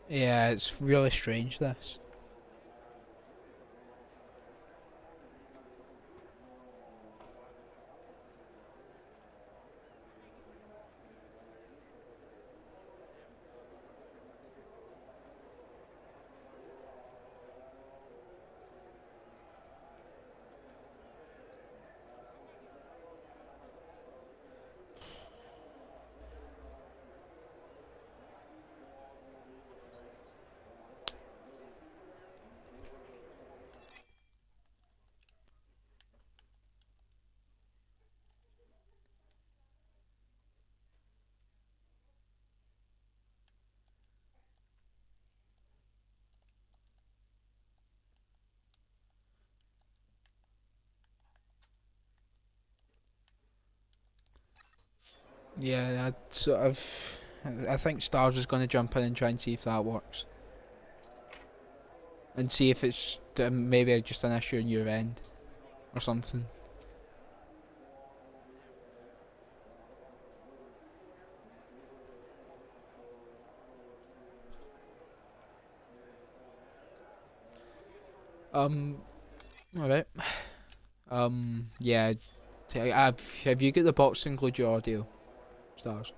Yeah, it's really strange this. Yeah, I think Stars is going to jump in and try and see if that works. And see if it's maybe just an issue on your end or something. Alright. Yeah. Have you got the box to include your audio, Stars?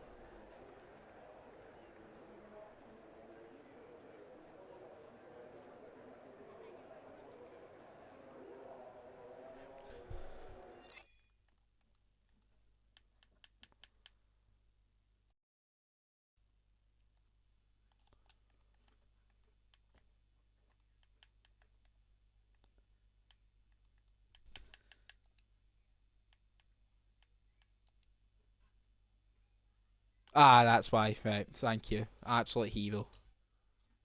Ah, that's why. Right. Thank you. Absolute hero.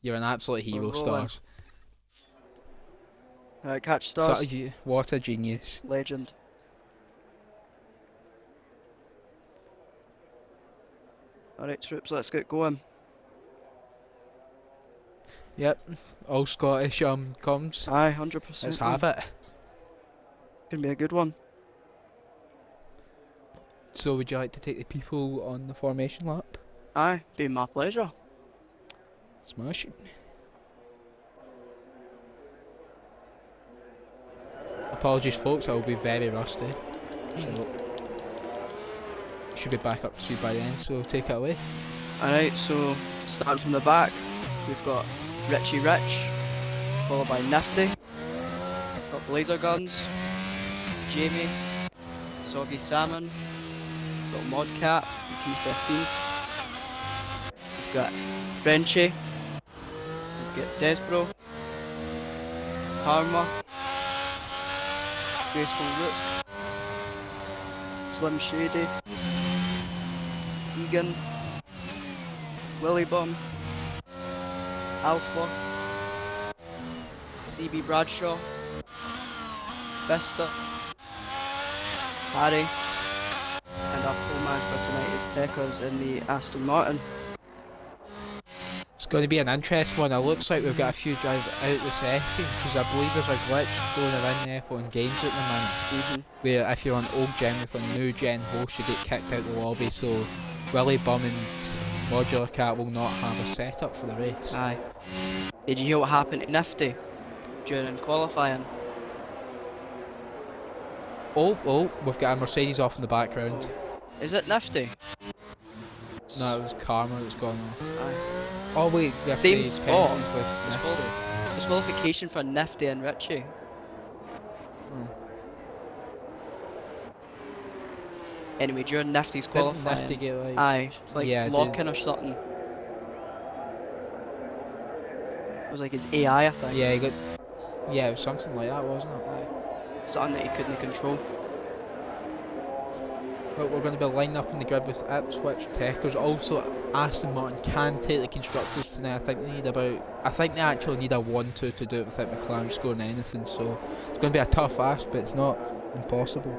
You're an absolute We're hero, rolling. Stars. Alright, catch Stars. What a genius. Legend. Alright, troops, let's get going. Yep. All Scottish comms. Aye, 100%. Let's have it. Gonna be a good one. So would you like to take the people on the formation lap? Aye, be my pleasure. Smashing. Apologies folks, I will be very rusty. So should be back up to speed by then, so take it away. Alright, so starting from the back, we've got Richie Rich, followed by Nifty, got Laser Guns, Jamie, Soggy Salmon, got Modcat, P15, we've got Frenchy, we've got Desbro, Karma, Graceful Rook, Slim Shady, Egan, Willy Bum, Alpha, CB Bradshaw, Vista, Harry, and our co-man for tonight is Tekos in the Aston Martin. It's going to be an interesting one. It looks like we've got a few drivers out of the session because I believe there's a glitch going around the F1 games at the minute. Where if you're on old gen with a new gen host, you get kicked out the lobby. So Willy Bum and Modular Cat will not have a setup for the race. Aye. Did you hear what happened to Nifty during qualifying? Oh, we've got a Mercedes off in the background. Is it Nifty? No, it was Karma that's gone off. Aye. Oh wait, we have Same to spot. penalties with Nifty. Disqualification for Nifty and Richie. Hmm. Anyway, during Nifty's Didn't qualifying. Nifty get like... Aye, like Yeah, locking or something. It was like his AI, I think. Yeah, he got... Yeah, it was something like that, wasn't it? Something that he couldn't control. But we're going to be lining up in the grid with Ipswich, Techers. Also, Aston Martin can take the constructors tonight. I think they actually need a 1-2 to do it without McLaren scoring anything. So it's going to be a tough ask, but it's not impossible.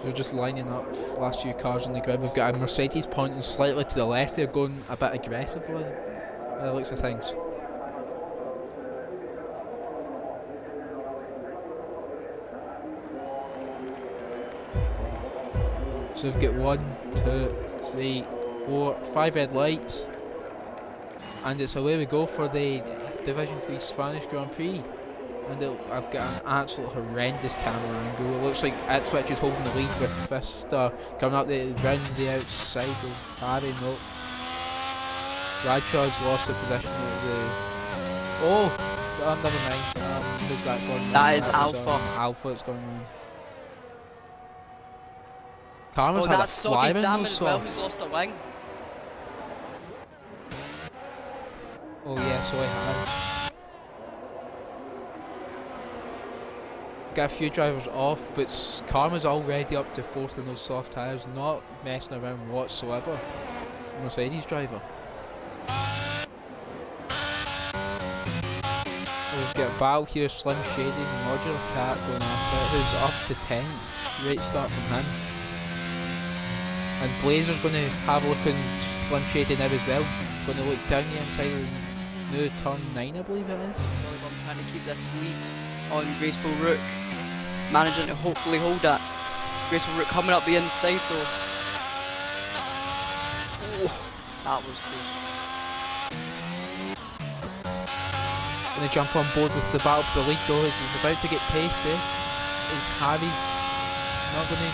We're just lining up last few cars on the grid. We've got a Mercedes pointing slightly to the left. They're going a bit aggressively by the looks of things. So we've got 1, 2, 3, 4, 5 red lights. And it's away we go for the Division 3 Spanish Grand Prix. And I've got an absolute horrendous camera angle. It looks like Ipswich is holding the lead with Vista coming up round the outside of Harry. No. Bradshaw's lost the position of the... Oh! Never mind. Who's that going That round? is Alpha. Alpha it's going round. Karma's Oh, had a that's Soggy flyer in Salmon those as well, softs. who's lost a wing. Oh yeah, so I have. Got a few drivers off, but Karma's already up to 4th in those soft tyres, not messing around whatsoever. Mercedes driver. We've got Val here, Slim Shady, Modular Cat going after it, who's up to 10th. Great start from him. And Blazer's going to have a look on Slim Shady now as well. Going to look down the inside of new turn 9, I believe it is. I'm trying to keep this lead on Graceful Rook. Managing to hopefully hold that. Graceful Rook coming up the inside though. Oh, that was close. Going to jump on board with the battle for the lead though, as he's about to get tasty. Is Harry's not going to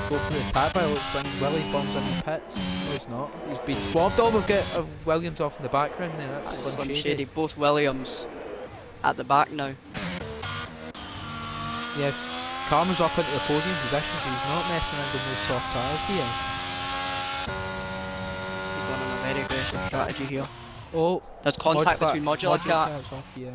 go for the attack by looks like Willie bombs in the pits. No, he's not. He's been swamped. Oh, we've got Williams off in the background there. That's Slim Shady. Both Williams at the back now. Yeah, Karma's up into the podium position, so he's not messing around with those soft tyres, he is. He's going on a very aggressive strategy here. Oh, there's contact between Modular Cat. Off, yeah.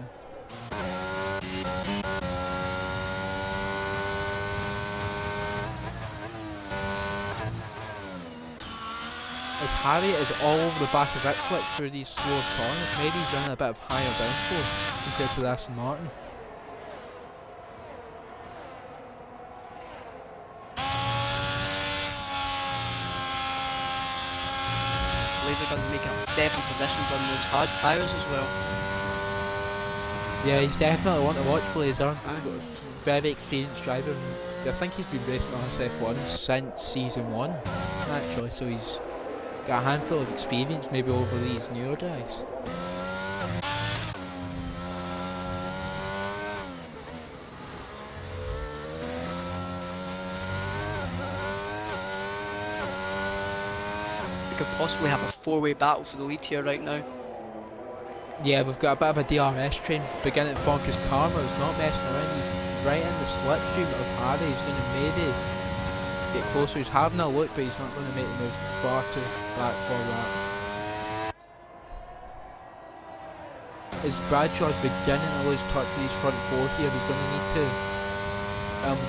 As Harry is all over the back of Ipswich through these slower corners, maybe he's running a bit of higher downforce compared to the Aston Martin. Blazer going to make up 7 positions on those hard tyres as well. Yeah, he's definitely one to watch, Blazer. Very experienced driver. I think he's been racing RSF1 since season 1, actually, so he's got a handful of experience maybe over these newer guys. We could possibly have a 4-way battle for the lead here right now. Yeah, we've got a bit of a DRS train beginning to form because Karma is not messing around. He's right in the slipstream of Harry. He's going to maybe get closer. He's having a look, but he's not going to make the move far too back for that. As Bradshaw's beginning to lose touch with his front 4 here, he's going to need to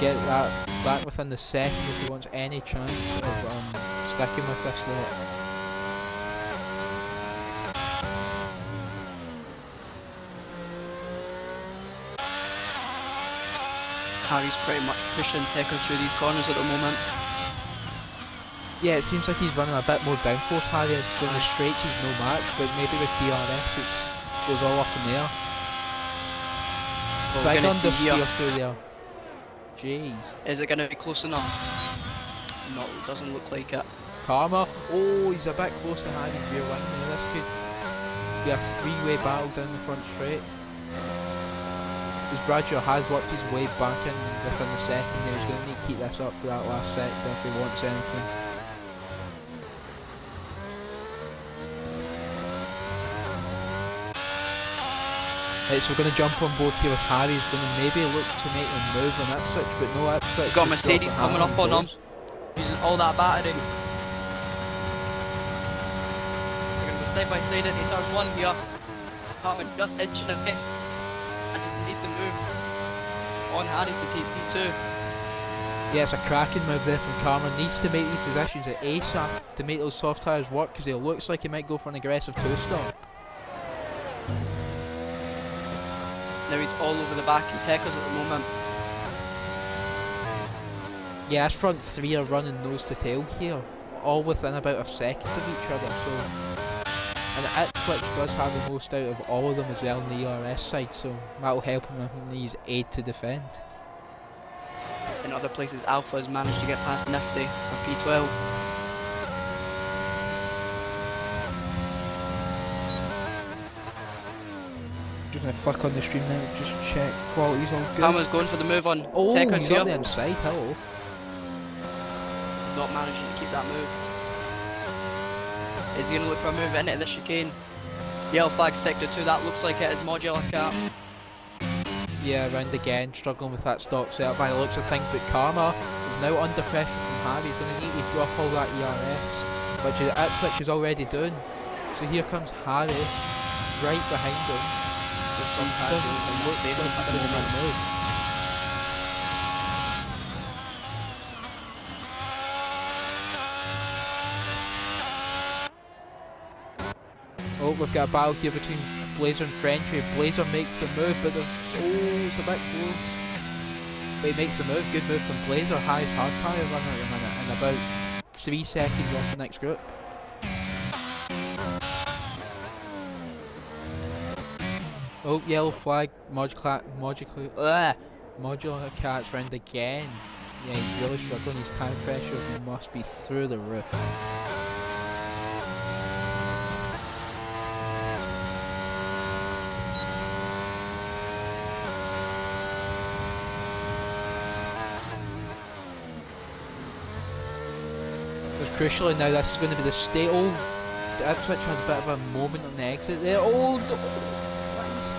get that back within the second if he wants any chance of sticking with this lot. Harry's pretty much pushing Tekers through these corners at the moment. Yeah, it seems like he's running a bit more downforce, Harry is, because in the straights he's no match, but maybe with DRS it goes all up in the air. Well, big understeer through there. Jeez. Is it going to be close enough? No, it doesn't look like it. Karma, oh, he's a bit close to Harry's rear wing there. This could be a 3-way battle down the front straight. As Bradshaw has worked his way back in within the second there, he's going to need to keep this up for that last sector if he wants anything. Right, so we're going to jump on board here with Harry. He's going to maybe look to make a move on Ipswich, but no Ipswich. He's got Mercedes coming up on him, using all that battery. They're going to go side by side in turn 1 here. Cartman just inching a bit. And he needs the move on Harry to take P2. Yeah, it's a cracking move there from Karma. Needs to make these positions at ASAP to make those soft tyres work, because it looks like he might go for an aggressive 2-stop. Now he's all over the back in Tekers at the moment. Yeah, his front 3 are running nose to tail here, all within about a second of each other. So, and Ipswich does have the most out of all of them as well on the ERS side, so that'll help him in his aid to defend. In other places, Alpha has managed to get past Nifty or P12. Just gonna flick on the stream now, just check quality's all good. Karma's going for the move on Oh, Tekker's he's here. on the inside, hello. Not managing to keep that move. Is he going to look for a move into the chicane? Yellow flag sector 2, that looks like it is modular cap. Yeah, round again, struggling with that stock setup by the looks of things, but Karma is now under pressure from Harry. He's going to need to drop all that ERS, which Ipswich is already doing. So here comes Harry, right behind him. There's some pass Looks like he's going to move. Oh, we've got a battle here between Blazer and Frenchy. Blazer makes the move, but it's a bit close. But he makes the move. Good move from Blazer. Highest hard tire runner at the minute, and about 3 seconds off the next group. Oh, yellow flag. Modular cat's round again. Yeah, he's really struggling. His tire pressure must be through the roof. Crucially now, this is going to be the state. Oh, Ipswich has a bit of a moment on the exit there. Oh, Christ.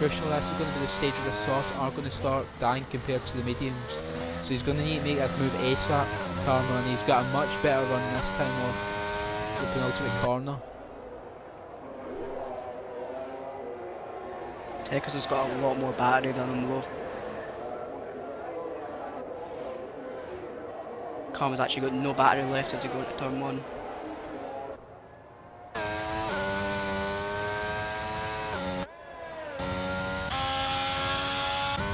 Crucially, this is going to be the stage where the softs are going to start dying compared to the mediums. So he's going to need to make this move ASAP, Karma, and he's got a much better run this time off the penultimate corner. Tekker's has got a lot more battery than him though. Karma's actually got no battery left as he go into turn 1.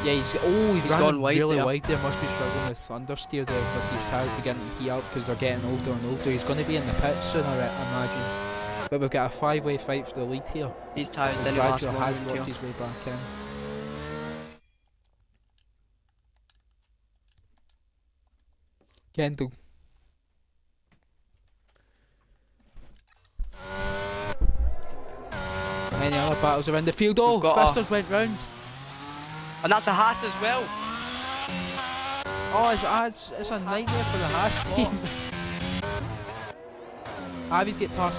Yeah, he's gone wide really there. wide there. Must be struggling with understeer there with his tyres beginning to heat up because they're getting older and older. He's going to be in the pits soon, I imagine. But we've got a 5-way fight for the lead here. These tyres didn't last long has enough worked here. his way back in. Kendall. Many other battles around the field. Oh, Fisters went round. And that's a Haas as well. Oh, it's a nightmare for the Haas team. Avi's get past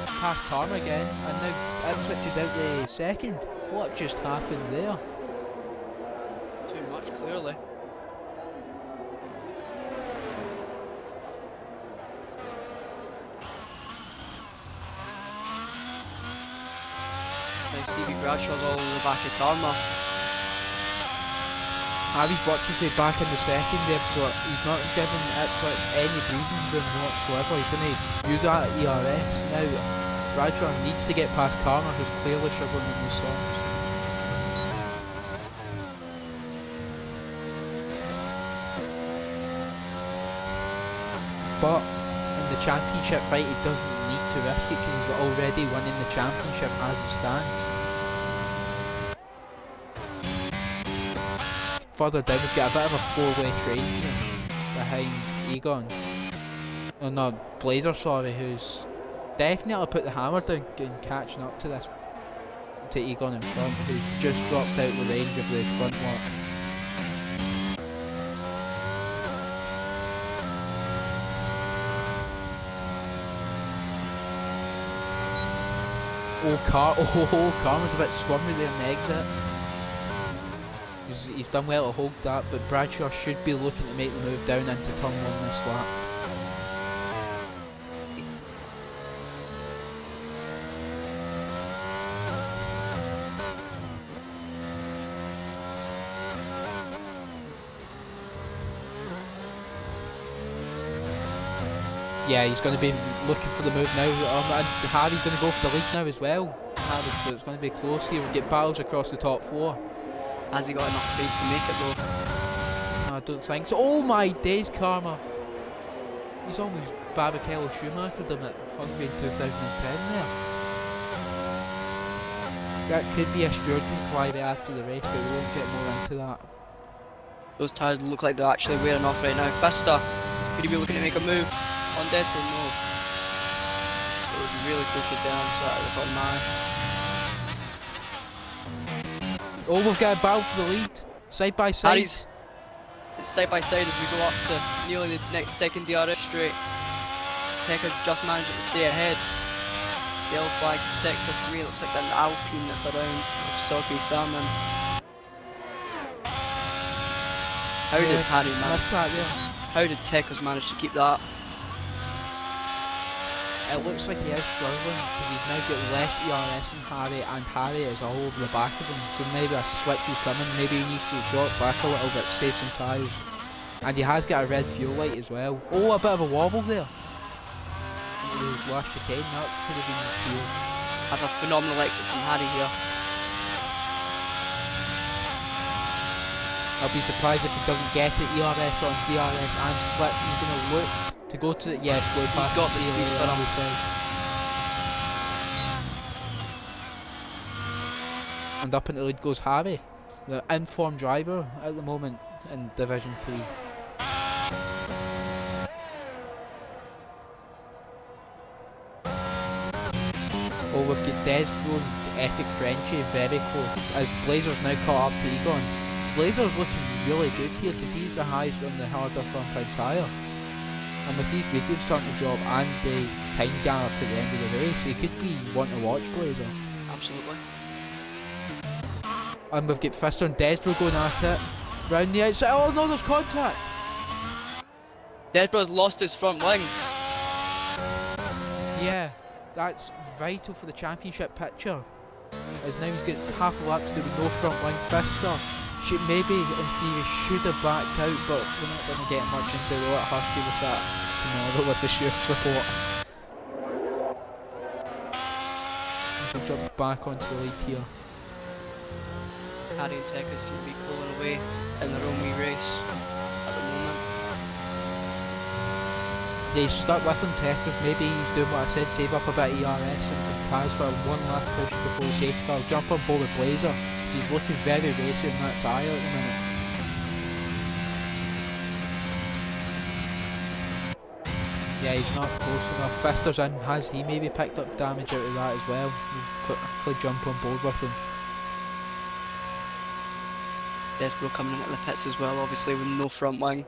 Karma again, and now Ipswich is out the second. What just happened there? Too much, clearly. CB Bradshaw's all over the back of Karma. Avi's worked his way back in the second there, so he's not giving Ipswich any breathing room whatsoever. He's going to use that ERS. Now, Bradshaw needs to get past Karma, who's clearly struggling with the softs. But in the championship fight, he doesn't need to risk it because he's already winning the championship as it stands. Further down, we've got a bit of a 4-way train here behind Egon. Oh no, Blazer, sorry, who's definitely put the hammer down and catching up to this, to Egon in front, who's just dropped out the range of the front lock. Karma's a bit squirmy there in the exit. He's done well to hold that, but Bradshaw should be looking to make the move down into turn 1 this lap. Yeah, he's going to be looking for the move now, and Harry's going to go for the lead now as well. So it's going to be close here. We'll get battles across the top 4. Has he got enough pace to make it though? No, I don't think so. Oh my days, Karma! He's almost Barrichello Schumacher them at Hungary in 2010 there. That could be a Sturgeon fly there after the race, but we won't get more into that. Those tyres look like they're actually wearing off right now. Vista, could you be looking to make a move on Desperate? No. It was really cautious there. I'm sorry, I got mad. Oh, we've got a battle for the lead. Side by side. Harry's, it's side by side as we go up to nearly the next second DRS straight. Pekka just managing to stay ahead. Yellow flag sector 3, looks like an Alpine that's around Soggy Salmon. How did Harry manage that, yeah. How did Tekka's manage to keep that? It looks like he is struggling because he's now got left ERS and Harry is all over the back of him. So maybe a switch is coming, maybe he needs to drop back a little bit, save some tyres. And he has got a red fuel light as well. Oh, a bit of a wobble there. The last chicane, that could have been fuel. That's a phenomenal exit from Harry here. I'll be surprised if he doesn't get it, ERS on DRS and slip. He's going to look to go to it, yeah, flow past. He's got the speed for him. And up into the lead goes Harry, the informed driver at the moment in Division 3. Oh, we've got Desbro and Epic Frenchie very close, as Blazer's now caught up to Egon. Blazer's looking really good here because he's the highest on the harder front pound tyre. And with these mediums starting to drop and the time gap at the end of the race, he could be one to watch, Blazer. Absolutely. And we've got Fister and Desbro going at it. Round the outside. Oh no, there's contact! Desbro's lost his front wing. Yeah, that's vital for the championship picture. As now he's got half a lap to do with no front wing. Fister should maybe, in theory, should have backed out, but we're not going to get much into it. We'll let Husky with that tomorrow with the Stewards report. We'll jump back onto the lead here. Harry and Tekka seem to be pulling away in their own wee race at the moment. Yeah, he's stuck with him, Tekka. Maybe he's doing what I said, save up a bit of ERS and some tyres for one last push before the safety car. Jump on board with Blazer. He's looking very racy in that tyre at the minute. Yeah, he's not close enough. Fister's in. Has he maybe picked up damage out of that as well? We'll quickly jump on board with him. Desbro coming into the pits as well, obviously with no front wing.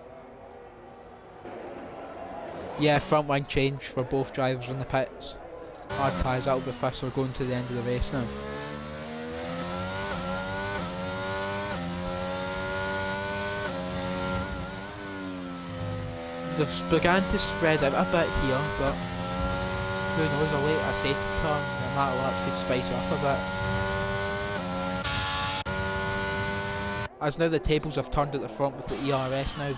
Yeah, front wing change for both drivers in the pits. Hard tyres, that'll be Fister going to the end of the race now. They've begun to spread out a bit here, but who knows, a later safety car and that laps could spice up a bit. As now the tables have turned at the front with the ERS now,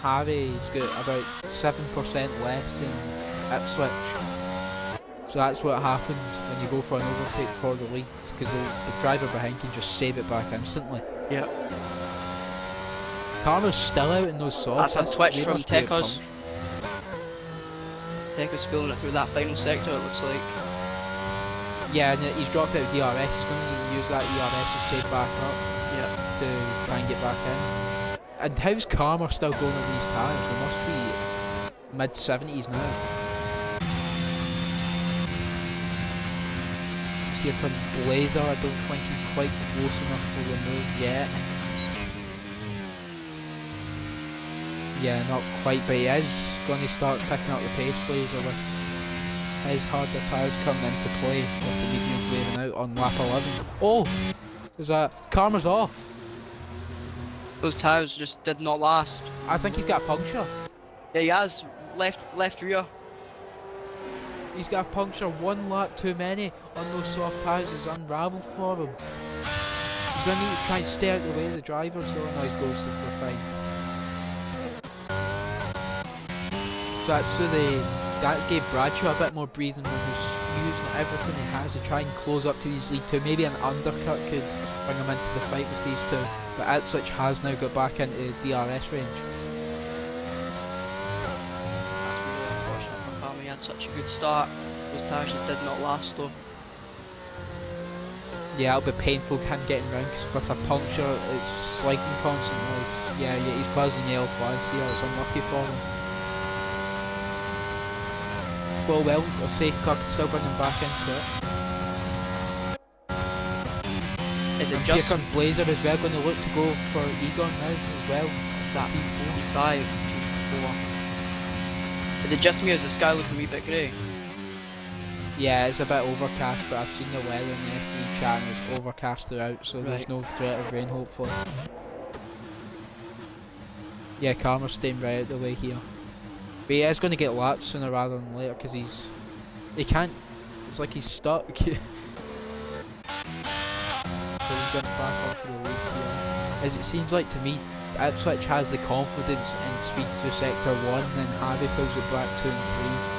Harry's got about 7% less than Ipswich. So that's what happens when you go for an overtake for the lead, because the driver behind can just save it back instantly. Yep. Karma's still out in those softs. That's a switch from Tekka's. Tekka's feeling it through that final sector, it looks like. Yeah, and he's dropped out of DRS, he's going to use that ERS to save back up. Yep. To try and get back in. And how's Karma still going on these tyres? They must be mid-70s now. So here comes Blazer, I don't think he's quite close enough for the move yet. Yeah, not quite, but he is going to start picking up the pace, Blazer, with his harder tyres coming into play with the mediums wearing out on lap 11. Oh! There's a... Karma's off. Those tyres just did not last. I think he's got a puncture. Yeah, he has. Left rear. He's got a puncture, one lap too many on those soft tyres is unravelled for him. He's going to need to try and stay out the way of the drivers though. No, he's goes for fine. So that gave Bradshaw a bit more breathing room. He's using everything he has to try and close up to these lead two. Maybe an undercut could bring him into the fight with these two. But Ipswich has now got back into DRS range. That's really unfortunate for Karma. He had such a good start. Those tyres just did not last though. Yeah, it'll be painful him getting round because with a puncture it's slagging constantly. Yeah, he's buzzing yellow flags here, it's unlucky for him. Well, a safe car can still bring him back into it. Is it And just... here comes Blazer as well, going to look to go for Egon now as well. Is that P5? Is it just me or is the sky looking a wee bit grey? Yeah, it's a bit overcast, but I've seen the weather in the F3 chat and it's overcast throughout, so there's no threat of rain hopefully. Yeah, Karma's staying right out the way here. But he is going to get lapped sooner rather than later because he can't, it's like he's stuck. So he jumped back off for the lead here. As it seems like to me, Ipswich has the confidence in speed through sector 1 and then Harvey pulls it back 2 and 3.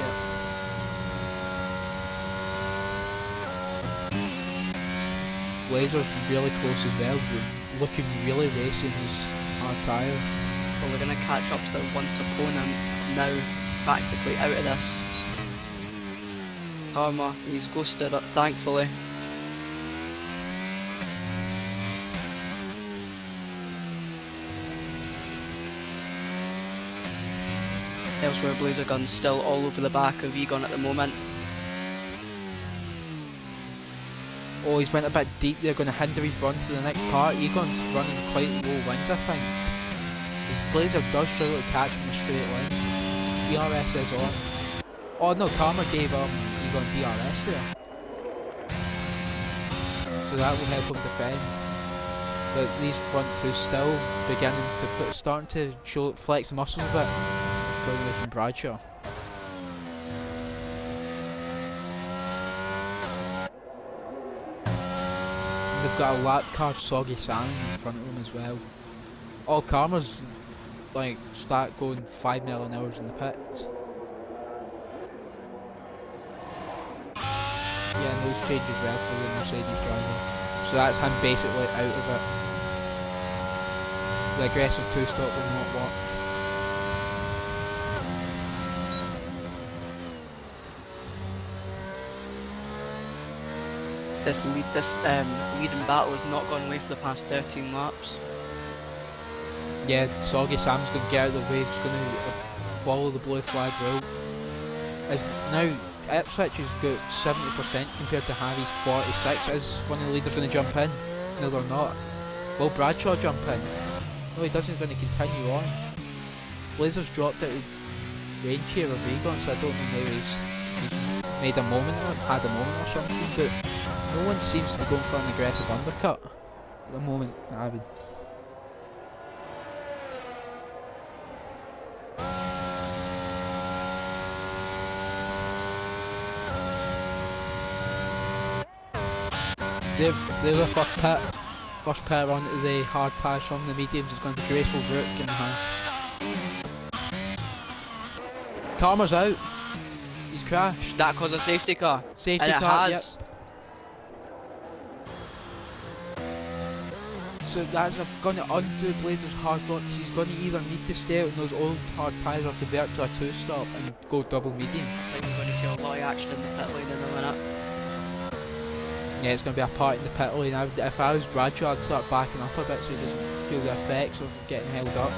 Blazer's really close as well, looking really racy in his hard tyre. Well, we're going to catch up to their once opponent, now practically out of this. Karma, he's ghosted it, thankfully. Elsewhere, Blazer Gun's still all over the back of Egon at the moment. Oh, he's went a bit deep there, going to hinder his run to the next part. Egon's running quite low winds, I think. His Blazer does struggle to catch him in a straight line. DRS is on. Oh no, Karma gave Egon DRS there. So that will help him defend. But these front two still beginning to starting to flex the muscles a bit. Going away from Bradshaw. They've got a lap car, Soggy Sam, in front of them as well. All Karma's like start going 5 mph in the pits. Yeah, and those change as well for the Mercedes driver. So that's him basically out of it. The aggressive two-stop will not work. This leading battle has not gone away for the past 13 laps. Yeah, Soggy Sam's going to get out of the way, he's going to follow the blue flag rule. As now, Ipswich has got 70% compared to Harry's 46. Is one of the leaders going to jump in? No, they're not. Will Bradshaw jump in? No, he doesn't, going to continue on. Blazer's dropped out of range here of Egon, so I don't know maybe he's made a moment or had a moment or something, but no one seems to be going for an aggressive undercut at the moment, Avid. There's a first pit onto the hard tyres from the mediums. It's going to be Graceful Brook in the hands. Karma's out. He's crashed. That caused a safety car. Safety and car, it has. Yep. So that's going to undo Blazer's hard work. He's going to either need to stay out on those old hard tyres or convert to a two-stop and go double medium. I think we're going to see a lot of action in the pit lane in a minute. Yeah, it's going to be a part in the pit lane. If I was Bradshaw, I'd start backing up a bit so he doesn't feel the effects of getting held up.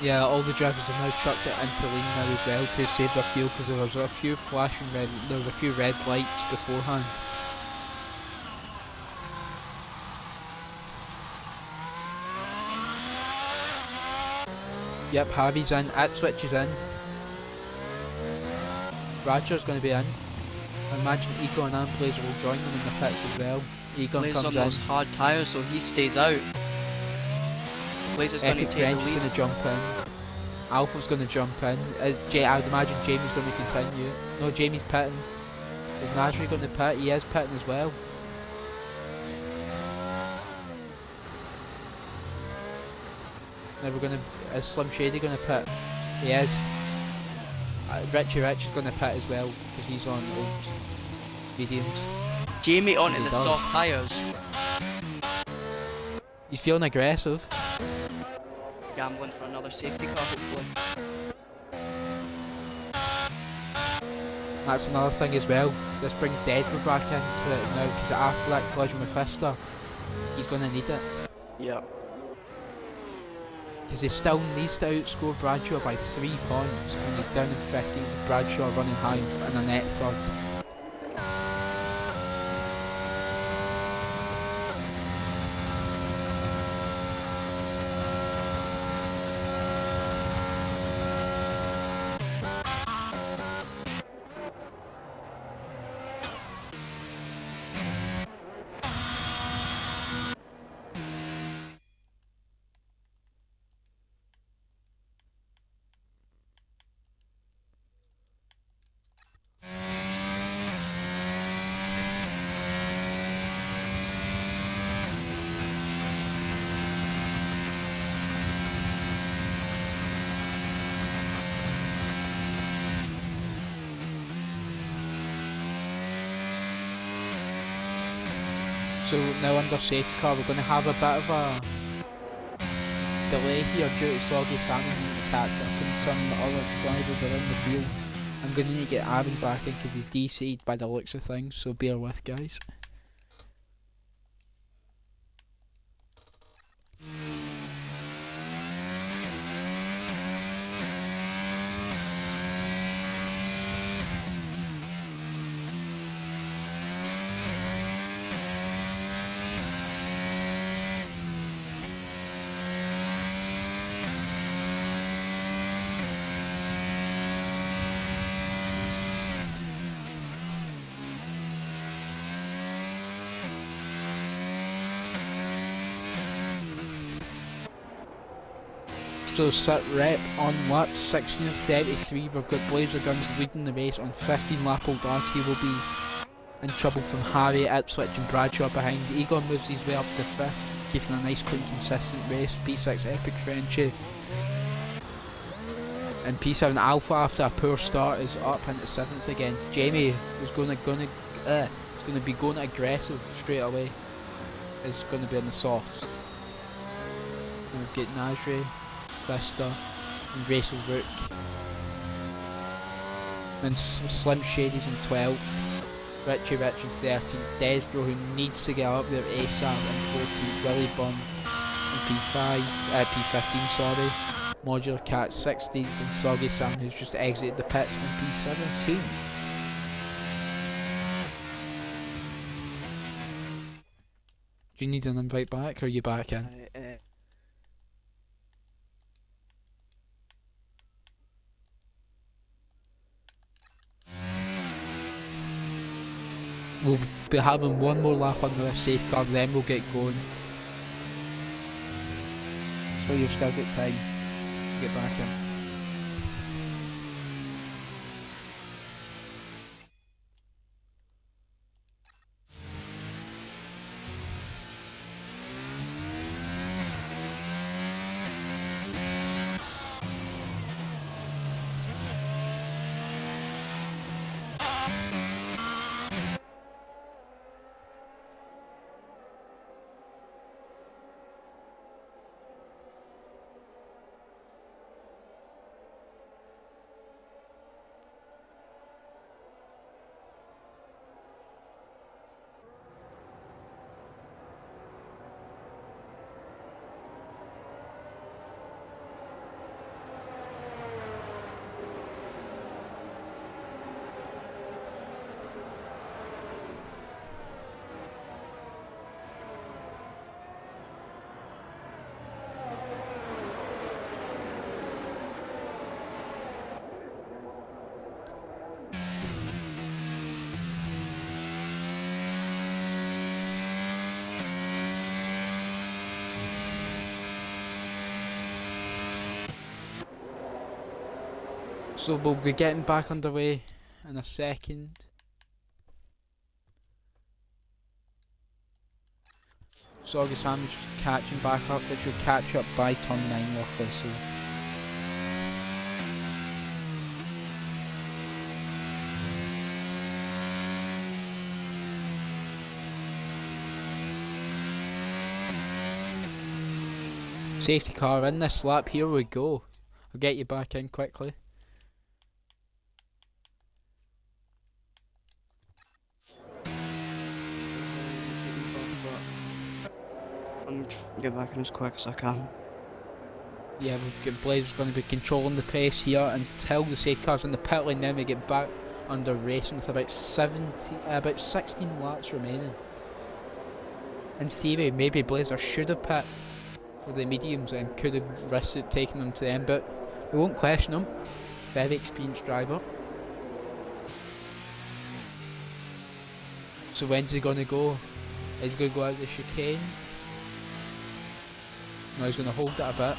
Yeah, all the drivers have now chucked it into lane now as well to save their fuel because there was a few flashing red, there was a few red lights beforehand. Yep, Harvey's in, Ipswich is in. Bradshaw's going to be in. I imagine Egon and Blazer will join them in the pits as well. Egon Blazer's comes on in. those hard tyres, so he stays out. Blazer's going to Epic take the French is lead. going to jump in. Alpha's going to jump in. I would imagine Jamie's going to continue. No, Jamie's pitting. Is Nasri going to pit? He is pitting as well. Now we're going to... Is Slim Shady going to pit? He is. Richie Rich is going to pit as well because he's on old mediums. Jamie onto He the does. soft tyres. He's feeling aggressive. gambling for another safety car, hopefully. That's another thing as well. Let's bring Deadwood back into it now, because after that collision with Fister, he's going to need it. Yeah. Because he still needs to outscore Bradshaw by 3 points, and he's down in 15th with Bradshaw running high and a net third. So now under safety car we're going to have a bit of a delay here due to Soggy Sam needing to catch up and some other drivers around the field. I'm going to need to get Aaron back in because he's DC'd by the looks of things, so bear with guys. So sit rep on lap 16 of 33, we've got Blazer Guns leading the race on 15 lap old Darcy will be in trouble from Harry, Ipswich and Bradshaw behind. Egon moves his way up to 5th, keeping a nice clean consistent race. P6 Epic Frenchy and P7 Alpha after a poor start is up into 7th again. Jamie is going to be going aggressive straight away, is going to be on the softs. And we've got Nasri, Fister and Rachel Rook, and Slim Shady's in 12th, Richie 13th, Desbro who needs to get up there ASAP in 14th, Willie Bunn in P15 sorry, Modular Cat 16th and Soggy Sam who's just exited the pits in P17. Do you need an invite back or are you back in? We'll be having one more lap under the safeguard, then we'll get going. So you've still got time to get back in. So we'll be getting back underway in a second. Soggy Sam is just catching back up, but should catch up by turn 9 luckily, so. Safety car in this lap, here we go. I'll get you back in quickly. I'm trying to get back in as quick as I can. Yeah, we've got Blazer's going to be controlling the pace here until the safety car's in the pit lane. Then we get back under racing with about 16 laps remaining. In theory, maybe Blazer should have pit for the mediums and could have risked it taking them to the end, but we won't question him. Very experienced driver. So when's he going to go? Is he going to go out the chicane? No, he's going to hold it a bit.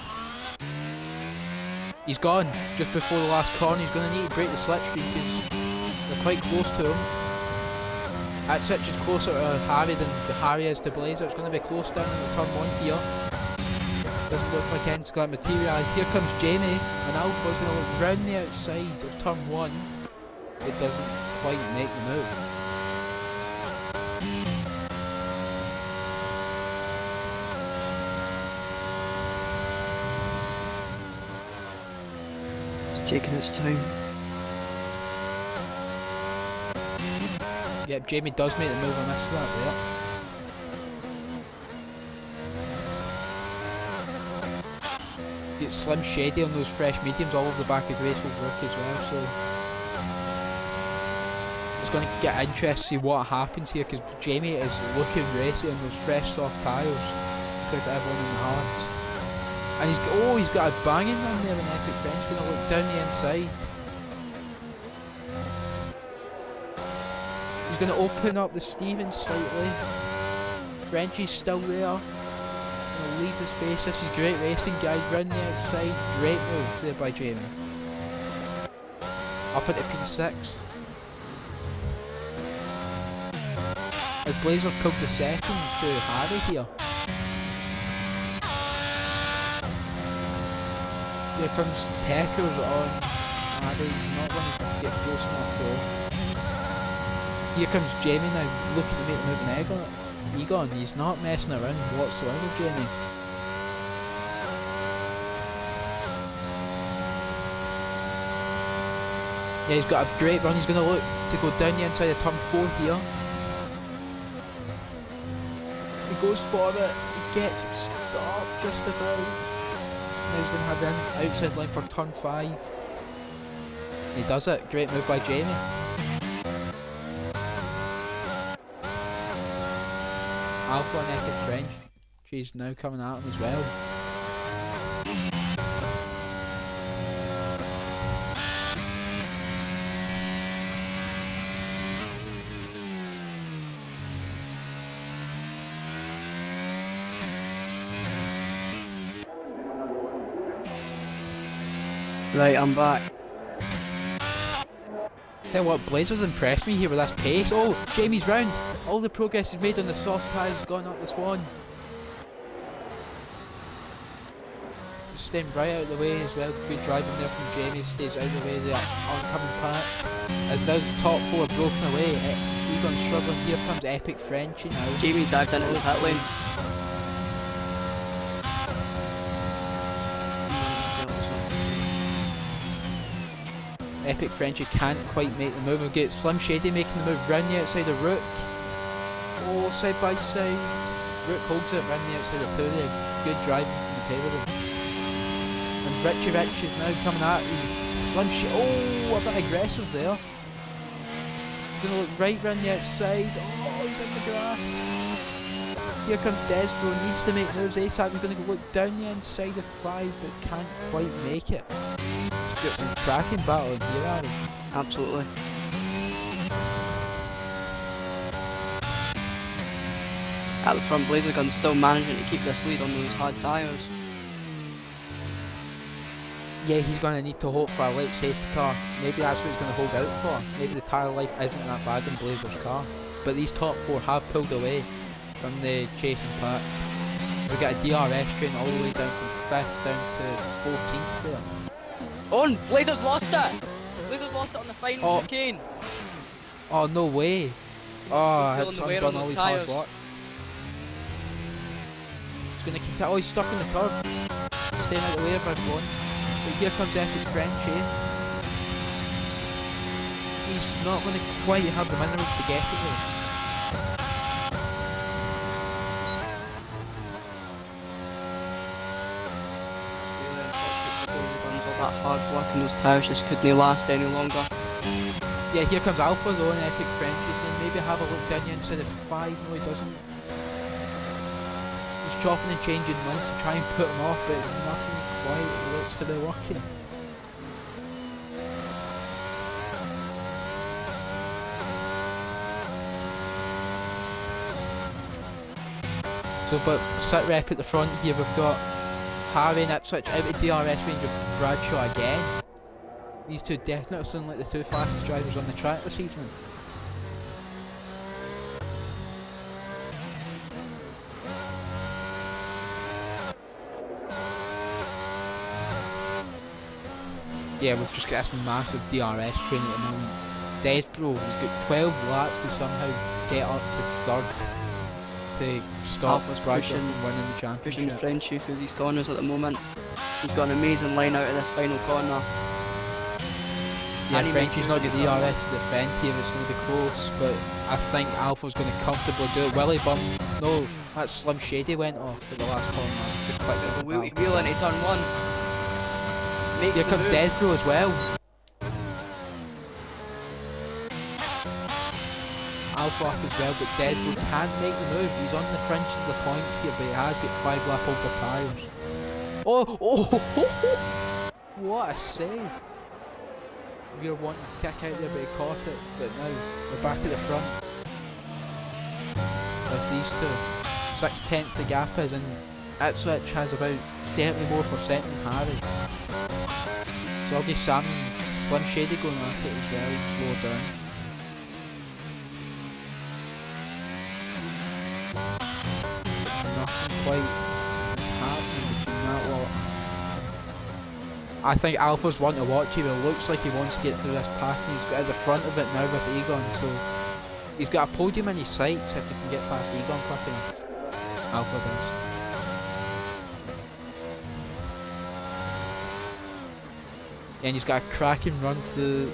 He's gone just before the last corner. He's going to need to break the slipstream because they're quite close to him. That's it, just closer to Harry than Harry is to Blazer. It's going to be close down in the turn 1 here. Doesn't look like anything's going to materialise. Here comes Jamie, and Alpha's going to look round the outside of turn 1. It doesn't quite make the move. It's taking its time. Yep, Jamie does make the move on this lap there. Get Slim Shady on those fresh mediums all over the back of Graceful's work as well, so it's going to get interesting to see what happens here because Jamie is looking racy on those fresh soft tyres compared to everyone in the hards. And he's got a banging run there in Epic French, going to look down the inside. He's going to open up the Stevens slightly. Frenchie's still there. Going to leave the space. This is great racing, guys. Round the outside. Great move there by Jamie. Up into P6. As Blazer pulled the second to Harry here. Here comes Tekers on Harry. He's not going to get close enough though. Here comes Jamie now, looking to make the move on Egon. He's not messing around whatsoever, Jamie. Yeah, he's got a great run. He's going to look to go down the inside of turn 4 here. He goes for it. He gets it stopped just about. Now he's going to have the outside line for turn 5. He does it. Great move by Jamie. Alpha and Epic French. She's now coming at him as well. Right, I'm back. Tell you what, Blazer's impressed me here with this pace. Oh, Jamie's round. All the progress he's made on the soft tyres has gone up the Swan. Just staying right out of the way as well. Good driving there from Jamie. Stays out of the way of the oncoming pack. As now the top 4 broken away. Egon's struggling. Here comes Epic Frenchie now. Jamie dived into the pit lane. Epic Frenchie can't quite make the move. We'll get Slim Shady making the move round the outside of Rook. Oh, side by side. Rook holds it round the outside of 2 there. Good driving from the pair of them. And Richie Rich is now coming at his Slim Shady. Oh, a bit aggressive there. Gonna look right round the outside. Oh, he's in the grass. Here comes Desbro, needs to make moves ASAP. He's gonna go look down the inside of 5 but can't quite make it. Got some cracking battle in here, Aaron. Absolutely. At the front, Blazer Gun's still managing to keep this lead on those hard tyres. Yeah, he's going to need to hope for a late safety car. Maybe that's what he's going to hold out for. Maybe the tyre life isn't that bad in Blazer's car. But these top 4 have pulled away from the chasing pack. We've got a DRS train all the way down from 5th down to 14th there. Oh, and Blazer's lost it! Blazer's lost it on the final chicane! Oh, no way! Oh, Still it's in the way undone on all those his hard tyres. work. He's going to continue. Oh, he's stuck in the curb. staying out of the way of everyone. But here comes Epic Frenchie. He's not going to quite have the minerals to get it though. That hard work and those tyres just couldn't last any longer. Yeah, here comes Alpha though, and Epic Frenchie's going to maybe have a look down the inside of 5. No, he doesn't. He's chopping and changing links to try and put him off, but nothing quite looks to be working. So, but sit rep at the front here, we've got Harry and Ipswich out of DRS range of Bradshaw again. These two definitely sound like the two fastest drivers on the track this evening. Yeah, we've just got this massive DRS train at the moment. Desbro has got 12 laps to somehow get up to third to stop Bradshaw from winning the championship. Pushing Frenchie through these corners at the moment. He's got an amazing line out of this final corner. Yeah, Frenchie's not got the DRS to defend here, it's going to be close, but I think Alpha's going to comfortably do it. Willie Bum, no, that Slim Shady went off at the last corner, just clicked out the wheel into turn 1. Here comes Desbro as well. Alpha up as well, but Desbro can make the move. He's on the fringe of the points here, but he has got 5 lap older tyres. Oh, what a save. We were wanting to kick out there, but he caught it. But now we're back at the front with these two. 6/10 the gap is, and Ipswich has about 30 more percent than Harry. So I'll give Sam and Slim Shady going at it as well, lower down. Nothing quite is happening between that lot. I think Alpha's one to watch here. It looks like he wants to get through this pack, and he's got at the front of it now with Egon, so he's got a podium in his sights if he can get past Egon quick enough. Alpha does. And he's got a cracking run through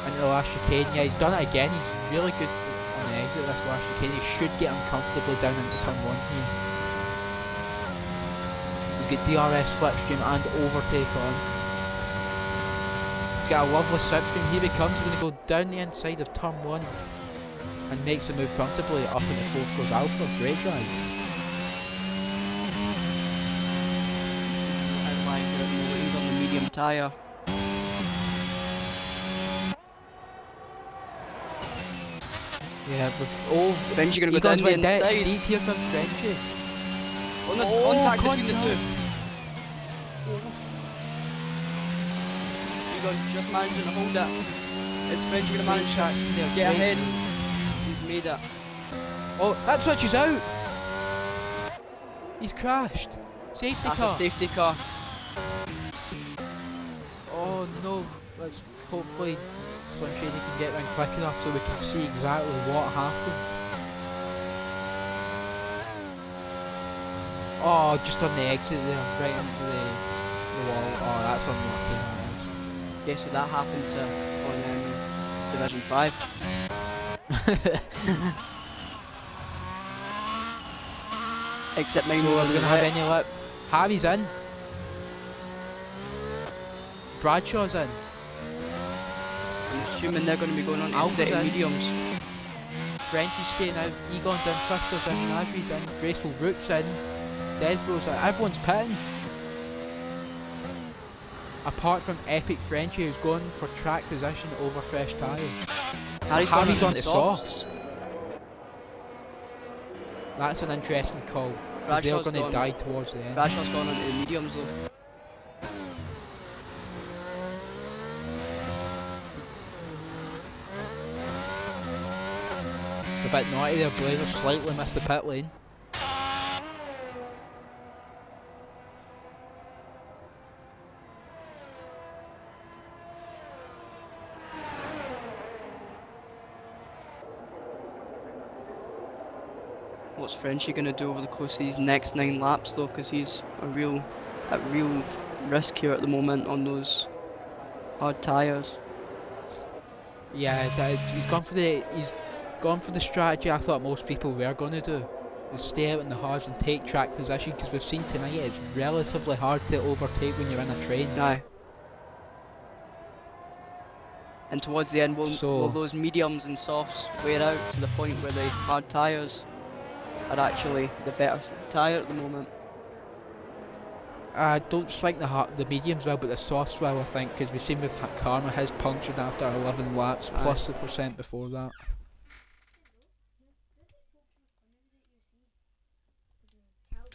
into the last chicane. Yeah, he's done it again. He's really good on the exit of this last chicane. He should get him comfortably down into turn 1 here. He's got DRS, slipstream and overtake on. He's got a lovely slipstream. Here he comes. He's going to go down the inside of turn 1 and makes the move comfortably. Up in the 4th goes Alpha. Great drive. Outline here, he's on the medium tyre. Yeah, with Frenchie going to go down the inside. Deep here comes Frenchie. Oh, there's contact between the two. Egon just managing to hold it. Is Frenchie going to manage to get ahead? He's made it. Oh, that switch is out. He's crashed. Safety car. That's a safety car. Oh no, let's hopefully Slim Shady can get round quick enough so we can see exactly what happened. Oh, just on the exit there, right into the wall. Oh, that's unlucky, that is. Yeah, so that happened to on Division 5. Except mine So was are on we the going to have right. any lip? Harry's in. Bradshaw's in. I'm assuming they're going to be going on to Alpha's set in. mediums. Frenchie's staying out, Egon's in, Fister's in, Nasri's in, Graceful Root's in, Desbro's in, everyone's pitting. Apart from Epic Frenchie who's going for track position over fresh tyres. Harry's on to softs. That's an interesting call, because they're going to die towards the end. Bradshaw's gone on to the mediums though. A bit naughty there, Blazer slightly missed the pit lane. What's Frenchie going to do over the course of these next 9 laps though, because he's a real at real risk here at the moment on those hard tyres. Yeah, he's gone for the strategy I thought most people were going to do. Is stay out in the hards and take track position, because we've seen tonight it's relatively hard to overtake when you're in a train. Aye. And towards the end, will those mediums and softs wear out to the point where the hard tyres are actually the better tyre at the moment? I don't think the mediums will, but the softs will, I think, because we've seen with Karma, his punctured after 11 laps, plus the percent before that.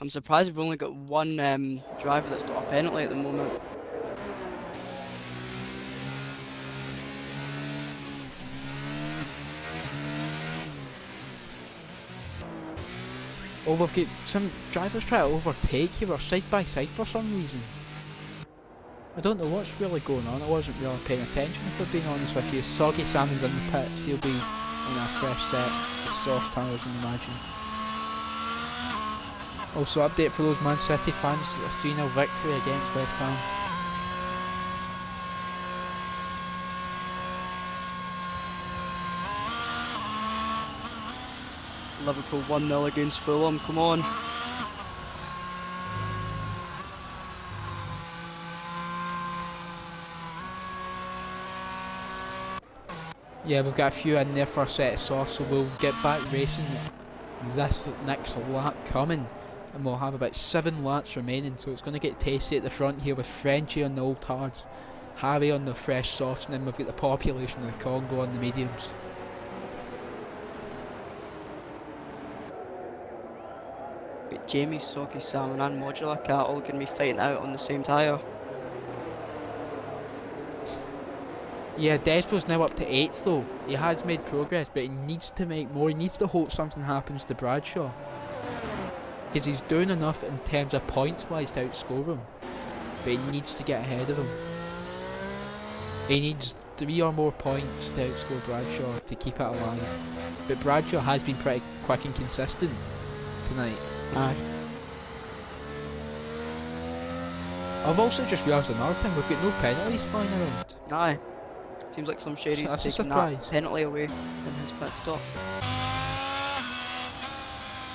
I'm surprised we've only got one driver that's got a penalty at the moment. Oh, we've got some drivers trying to overtake you or side by side for some reason. I don't know what's really going on. I wasn't really paying attention, if I'm being honest with you. Soggy Salmon's in the pits. He'll be on a fresh set with soft tyres, I imagine. Also, update for those Man City fans: a 3-0 victory against West Ham. Liverpool 1-0 against Fulham, come on. Yeah, we've got a few in there for a set of softs, so we'll get back racing this next lap coming, and we'll have about 7 laps remaining, so it's going to get tasty at the front here with Frenchie on the old hards, Harry on the fresh softs, and then we've got the population of the Congo on the mediums. But Jamie, Soggy Salmon and Modular Cat all going to be fighting out on the same tyre. Yeah, Despo's now up to 8th though. He has made progress, but he needs to make more. He needs to hope something happens to Bradshaw, because he's doing enough in terms of points wise to outscore him, but he needs to get ahead of him. He needs 3 or more points to outscore Bradshaw to keep it alive. But Bradshaw has been pretty quick and consistent tonight. Aye. I've also just realised another thing: we've got no penalties flying around. Aye. Seems like some Sherry's taking that penalty away in his pit stop.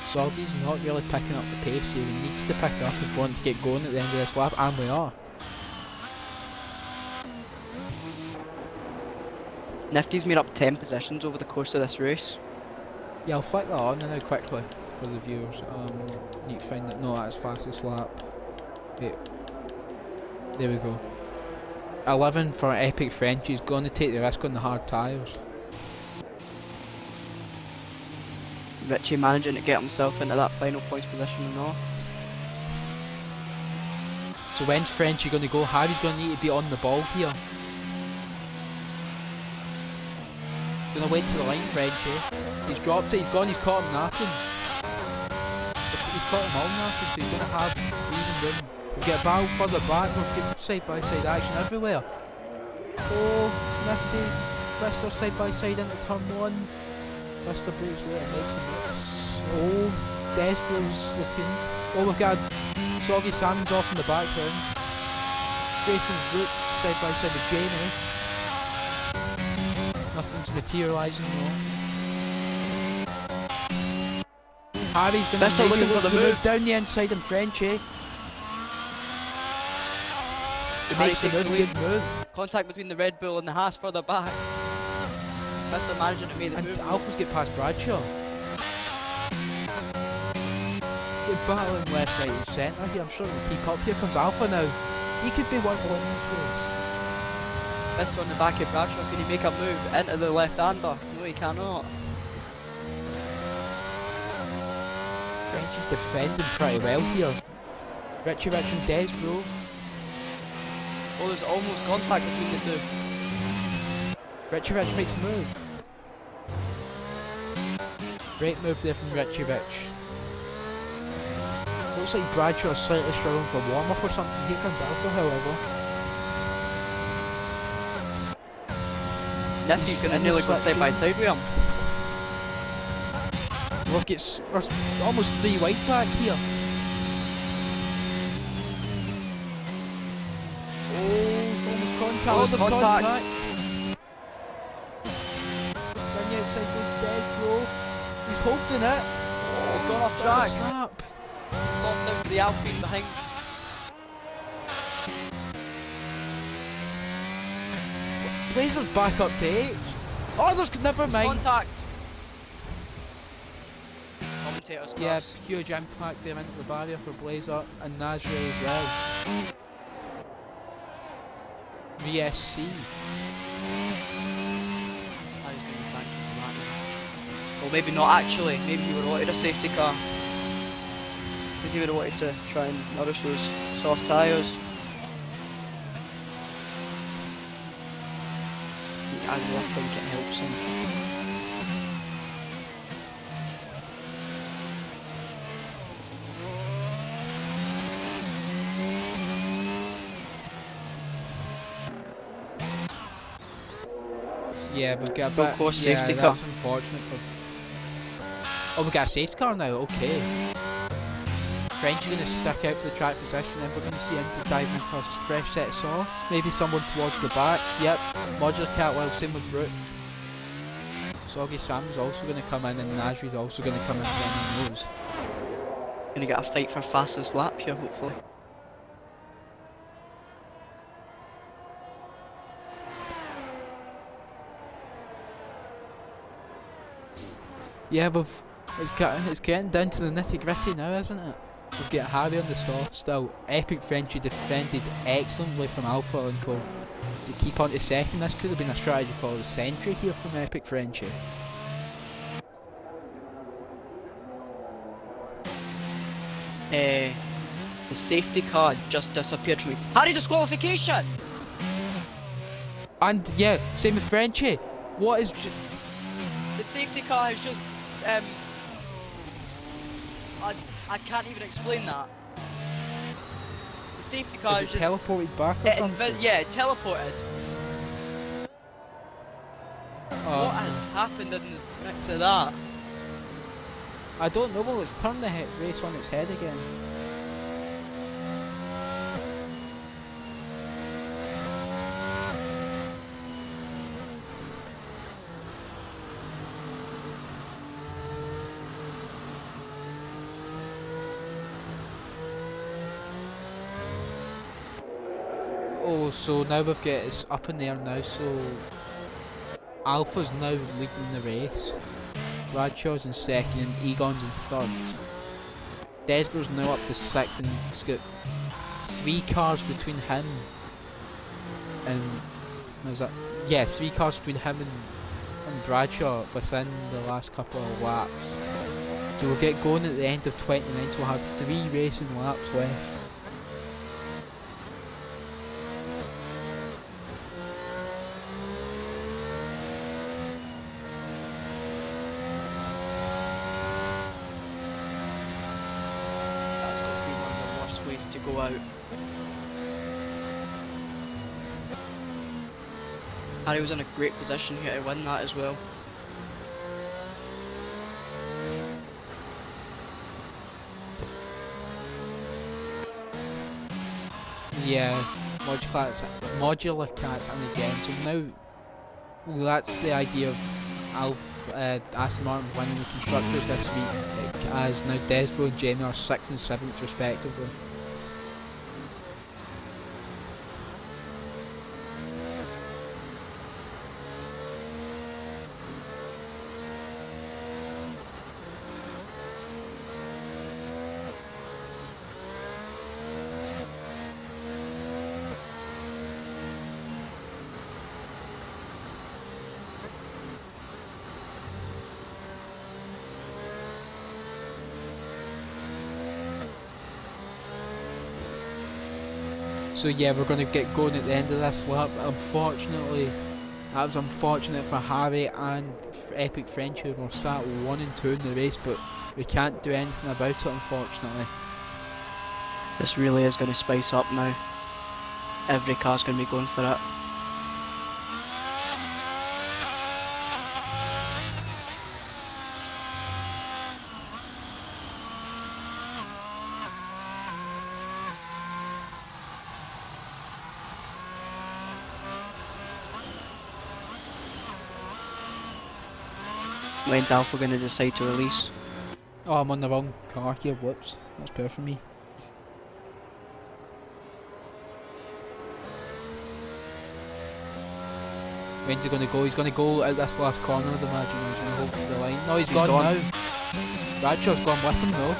Soggy's not really picking up the pace here. He needs to pick up if we want to get going at the end of this lap, and we are. Nifty's made up 10 positions over the course of this race. Yeah, I'll flick that on now quickly for the viewers. Need to find that. No, that's fastest lap. Wait. There we go. 11 for Epic French. He's going to take the risk on the hard tyres. Richie managing to get himself into that final points position or not. So when's Frenchie going to go? Harry's going to need to be on the ball here. Gonna wait to the line, Frenchie. He's dropped it, he's gone, he's caught him napping. He's caught him all napping, so he's gonna have breathing room. We get a barrel further back, we've got side by side action everywhere. Oh, Nifty, Twister side by side into turn 1. Twister breaks there and makes the mix. Oh, Despo's looking. Oh, we've got Soggy Salmon's off in the background. Grayson's Root side by side with Jamie. Nothing's materialising though. Harry's going to looking for the move down the inside and Frenchie. He Harry makes the takes move, the good move. Contact between the Red Bull and the Haas further back. Mr. managing to make the And move. Alpha's get past Bradshaw. Good battling left, right and centre here. I'm sure he'll keep up. Here comes Alpha now. He could be one winning place. Mr. on the back of Bradshaw, can he make a move into the left-hander? No, he cannot. French is defending pretty well here. Richie Rich and Desbro. Oh, there's almost contact between the two. Richie Rich makes a move. Great move there from Richie Rich. Looks like Bradshaw is slightly struggling for warm-up or something. Here comes Alpha, however. Nifty's going to nearly go side by side with him. We're almost 3 wide back here. Oh, there's contact. Down the outside goes Des, bro. He's holding it. He's gone off track. Snap. Lost out to the Alpine behind. Blazer's back up to 8. Oh, there's never mind. Contact. Commentators Yeah, cross. huge impact there into the barrier for Blazer and Nasri as well. VSC. Well, maybe not actually. Maybe he would have wanted a safety car. Because he would have wanted to try and nourish those soft tyres. I really think it helps him. Yeah, we've got a Full bit. course Yeah, safety car. that's unfortunate for. Oh, we got a safety car now. Okay. French are going to stick out for the track position, and we're going to see him to dive in for a fresh set of softs. Maybe someone towards the back. Yep. Modular Catwell, same with Brooke. Soggy Sam's also going to come in, and Nasri's also going to come in for any of those. Gonna get a fight for fastest lap here, hopefully. Yeah, it's getting down to the nitty gritty now, isn't it? We've got Harry on the soft still. Epic Frenchie defended excellently from Alpha until to keep on to second. This could have been a strategy for the century here from Epic Frenchie. The safety car just disappeared from me. Harry, disqualification! And yeah, same with Frenchie. What is... The safety car has just, I can't even explain that. The safety car Is is it just... teleported back or something? Yeah, it teleported. Oh. What has happened in the mix of that? I don't know, well it's turned the race on its head again. Oh, so now we've got it's up in the air now, so Alpha's now leading the race. Bradshaw's in second and Egon's in third. Desborough's now up to sixth and it's got 3 cars between him and... was that? Yeah, 3 cars between him and Bradshaw within the last couple of laps. So we'll get going at the end of 29, so we'll have 3 racing laps left. To go out. Harry was in a great position here to win that as well. Yeah, modular cats and again, so now well, that's the idea of Aston Martin winning the Constructors this week, as now Desborough and Jamie are 6th and 7th respectively. So yeah, we're going to get going at the end of this lap. Unfortunately, that was unfortunate for Harry and Epic French, who were sat 1 and 2 in the race, but we can't do anything about it, unfortunately. This really is going to spice up now. Every car's going to be going for it. When's Alpha going to decide to release? Oh, I'm on the wrong car here, whoops. That's better for me. When's he going to go? He's going to go out this last corner, I'd imagine. He's going to hold to the line. No, he's gone now. Bradshaw's gone with him though.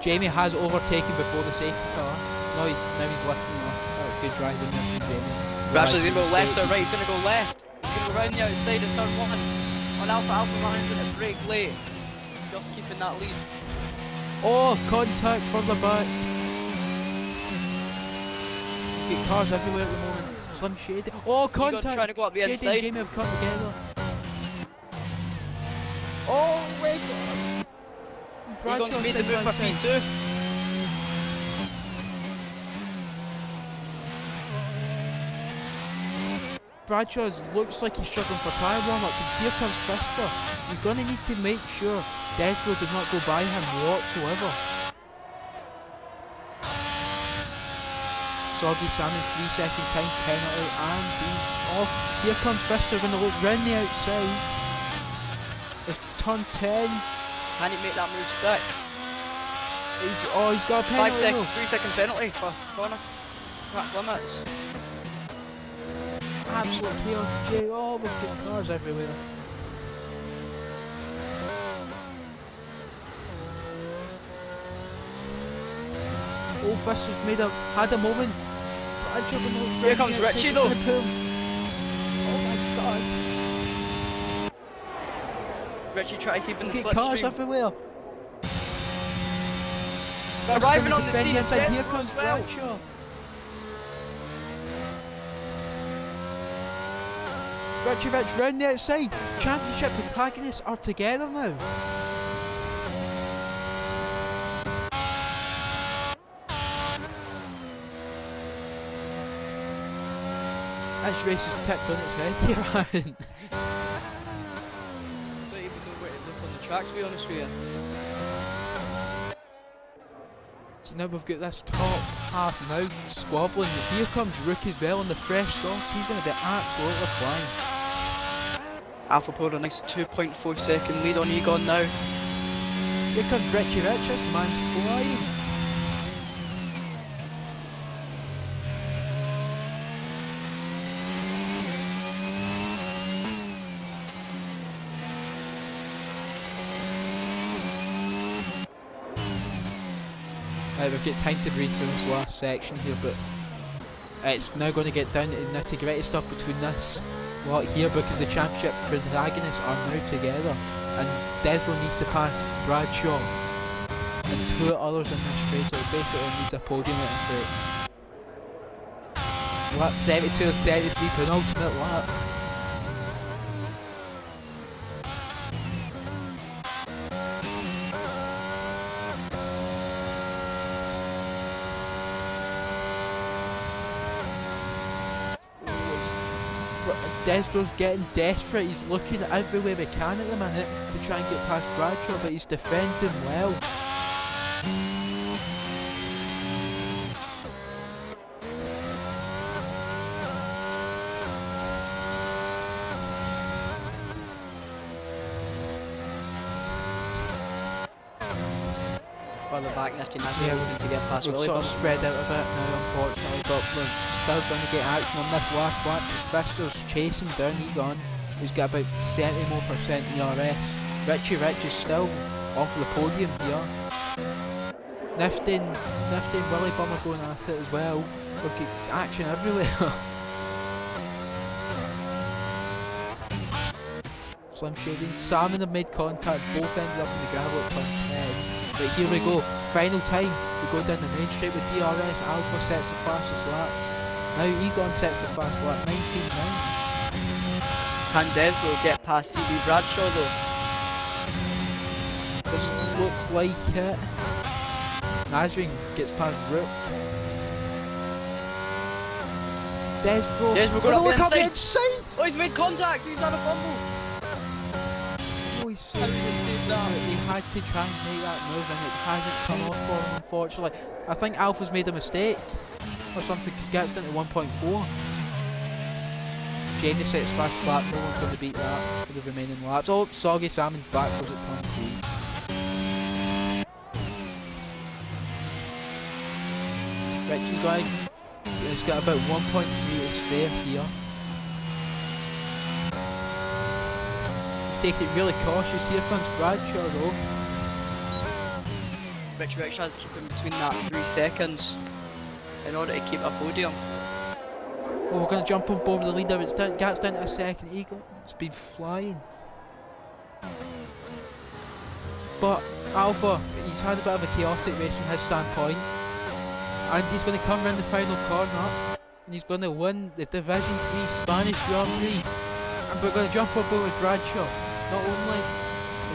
Jamie has overtaken before the safety car. No, he's lifting off. That was good driving there from Jamie. Bradshaw's going to go left or right? He's going to go left. He's going to go round the outside of turn 1. On Alpha managing to brake late. Just keeping that lead. Oh, contact further back. Get cars everywhere at the moment. Slim Shady. Oh, contact! Trying to go up the Shady inside. and Jamie have come together. Oh, my God! Egon's made the move for P2. Bradshaw looks like he's struggling for tyre warm-up, because here comes Fister. He's going to need to make sure Desborough does not go by him whatsoever. Soggy Salmon, 3-second time penalty, and he's off. Here comes Fister, going to look round the outside. It's turn 10. Can he make that move stick? He's got a penalty. 3-second penalty for corner track limits. Absolute chaos. Oh, we've got cars everywhere. Oh, Fister's had a moment. Here comes Richie though. Oh my God. Richie try to keep in the Get cars slipstream. everywhere. Arriving on the scene. Inside. Here comes Bradshaw. Richie round the outside. Championship protagonists are together now. This race is tipped on its head here, Aaron. I don't even know where to look on the track, to be honest with you. So now we've got this top half now squabbling. Here comes Rook as well on the fresh sauce. He's going to be absolutely flying. Alpha pulled a nice 2.4 second lead on Egon now. Here comes Richie Rich, this man's flying. We've got time to read through this last section here, but it's now going to get down to the nitty gritty stuff between this lot here, because the championship protagonists are now together and Desborough needs to pass Bradshaw and 2 others in this race, so it basically needs a podium at its lap 72 or 33, penultimate lap. Desborough's getting desperate, he's looking everywhere he can at the minute to try and get past Bradshaw, but he's defending well. Further back, nifty nicely, yeah, looking to get past We've Willie. Sort of spread out a bit now, unfortunately, but we're still going to get action on this last lap because Fister's chasing down Egon, who's got about 30% more ERS. Richie Rich is still off the podium here. Nifty and Willie Bum are going at it as well. We've got action everywhere. Slim Shady and Salmon have made contact, both ended up in the gravel at turn 10. But here we go, final time, we go down the main straight with DRS, Alpha sets the fastest lap. Now Egon sets the fast lap, 19.9. Can Desborough get past CB Bradshaw though? Doesn't look like it. Nazrin gets past Rook. Desborough going look up up the the inside! inside! Oh, he's made contact, he's had a fumble! Oh, he's so he had to try and make that move and it hasn't come off for him, unfortunately. I think Alpha's made a mistake or something because gets down to 1.4. Jamie sets fast flat, no one's going to beat that for the remaining laps. Oh, Soggy Salmon's back goes at turn 3. Richie's going, he's got about 1.3 to spare here. He's taking it really cautious. Here comes Bradshaw though. Rich has to keep in between that 3 seconds in order to keep a podium. Oh, we're going to jump on board the leader. It's down, Gat's down to a second. It's been flying. But Alpha, he's had a bit of a chaotic race from his standpoint. And he's going to come round the final corner. And he's going to win the Division 3 Spanish Grand Prix. And we're going to jump on board with Bradshaw. Not only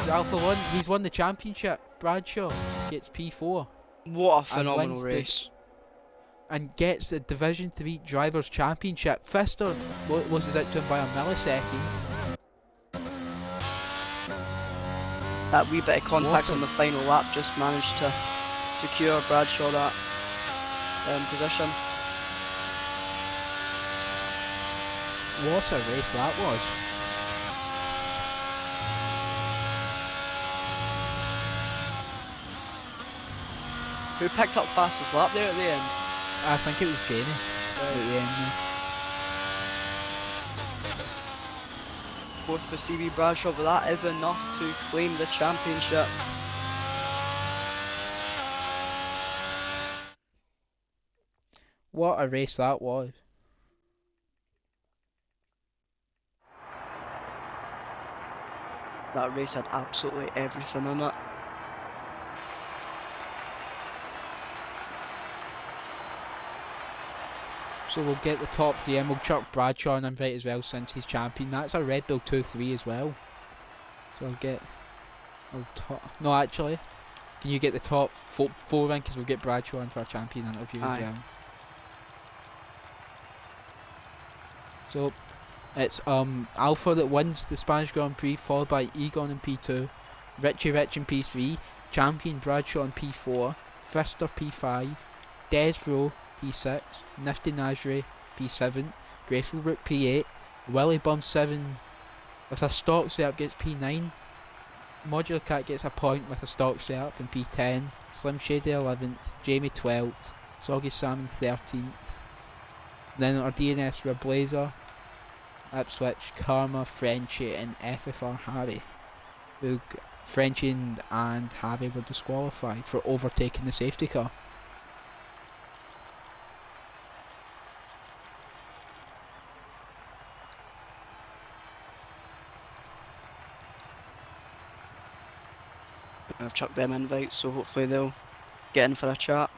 is Alpha won, he's won the championship. Bradshaw gets P4. What a phenomenal race. And gets the Division 3 Drivers' Championship. Pfister loses out to him by a millisecond. That wee bit of contact on the final lap just managed to secure Bradshaw that position. What a race that was. Who picked up fastest lap there at the end? I think it was Jamie at the end. Both for CB Bradshaw, but that is enough to claim the championship. What a race that was. That race had absolutely everything in it. So we'll get the top 3 and we'll chuck Bradshaw and invite as well since he's champion. That's a Red Bull 2-3 as well. So I'll get... no, actually. Can you get the top 4 in? Because we'll get Bradshaw in for a champion interview as well. So it's Alpha that wins the Spanish Grand Prix, followed by Egon in P2, Richie Rich in P3, Champion Bradshaw in P4, Fister P5, Desbro P6, Nifty Nasri P7, Graceful Rook P8, Willy Bum 7 with a stock setup gets P9, Modular Cat gets a point with a stock setup in P10, Slim Shady 11th, Jamie 12th, Soggy Salmon 13th. Then our DNS were Blazer, Ipswich, Karma, Frenchie and FFR Harry. Frenchie and Harry were disqualified for overtaking the safety car. I've chucked them invites, so hopefully they'll get in for a chat.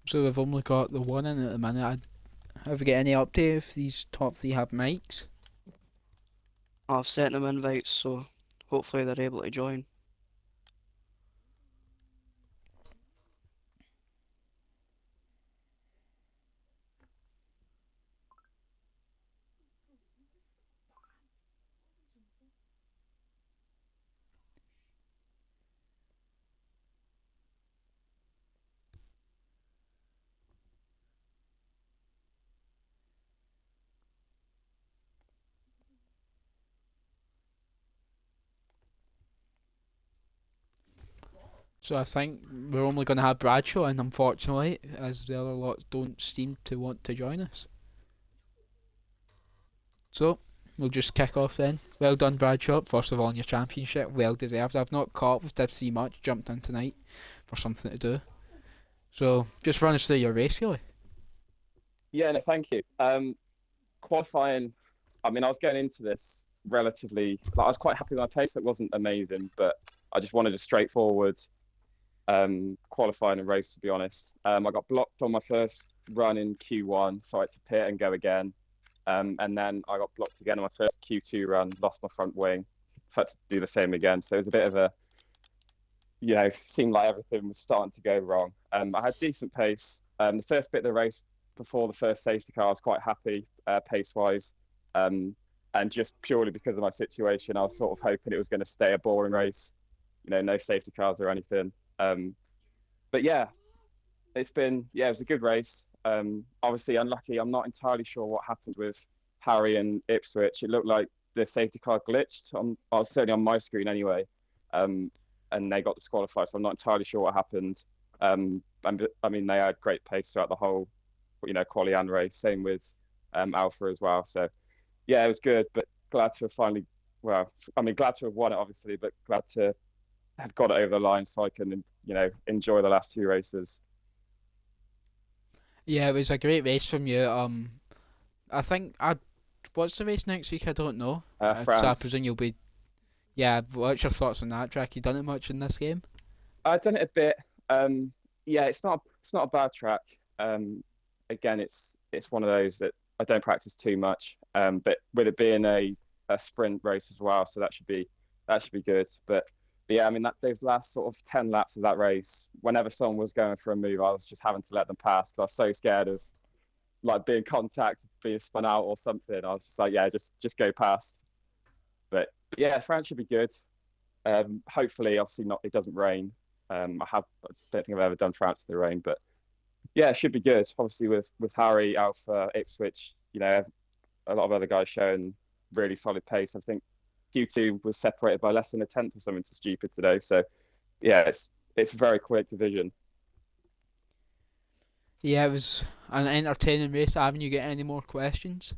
So we've only got the one in at the minute. Have we got any update if these top 3 have mics? I've sent them invites, so hopefully they're able to join. So I think we're only going to have Bradshaw in, unfortunately, as the other lot don't seem to want to join us. So we'll just kick off then. Well done, Bradshaw, first of all on your championship, well deserved. I've not caught up with Div C much, jumped in tonight for something to do. So just run us through your race, really. Yeah, no, thank you. Qualifying, I mean, I was getting into this relatively, I was quite happy with my pace. It wasn't amazing, but I just wanted a straightforward qualifying and race, to be honest. I got blocked on my first run in Q1, so I had to pit and go again. And then I got blocked again on my first Q2 run, lost my front wing, had to do the same again. So it was a bit of a, seemed like everything was starting to go wrong. I had decent pace. The first bit of the race before the first safety car, I was quite happy pace-wise. And just purely because of my situation, I was sort of hoping it was going to stay a boring race, no safety cars or anything. But yeah, it was a good race. Obviously unlucky. I'm not entirely sure what happened with Harry and Ipswich. It looked like the safety car glitched. I was certainly on my screen anyway, and they got disqualified. So I'm not entirely sure what happened. I mean, they had great pace throughout the whole, quali and race. Same with Alpha as well. So yeah, it was good. But glad to have finally, glad to have won it, obviously, but glad to have got it over the line so I can, enjoy the last 2 races. Yeah, it was a great race from you. I think what's the race next week? I don't know. France. So I presume you'll be. Yeah, what's your thoughts on that track? You done it much in this game? I've done it a bit. Yeah, it's not a bad track. Again, it's one of those that I don't practice too much. But with it being a sprint race as well, so that should be good. But yeah, I mean those last sort of 10 laps of that race, whenever someone was going for a move, I was just having to let them pass because I was so scared of like being contacted, being spun out or something. I was just like, yeah, just go past. But yeah, France should be good. Hopefully, obviously not. It doesn't rain. I don't think I've ever done France in the rain, but yeah, it should be good. Obviously, with Harry, Alpha, Ipswich, a lot of other guys showing really solid pace. I think Q2 was separated by less than a tenth or something stupid today. So yeah, it's a very quick division. Yeah, it was an entertaining race. Haven't you got any more questions?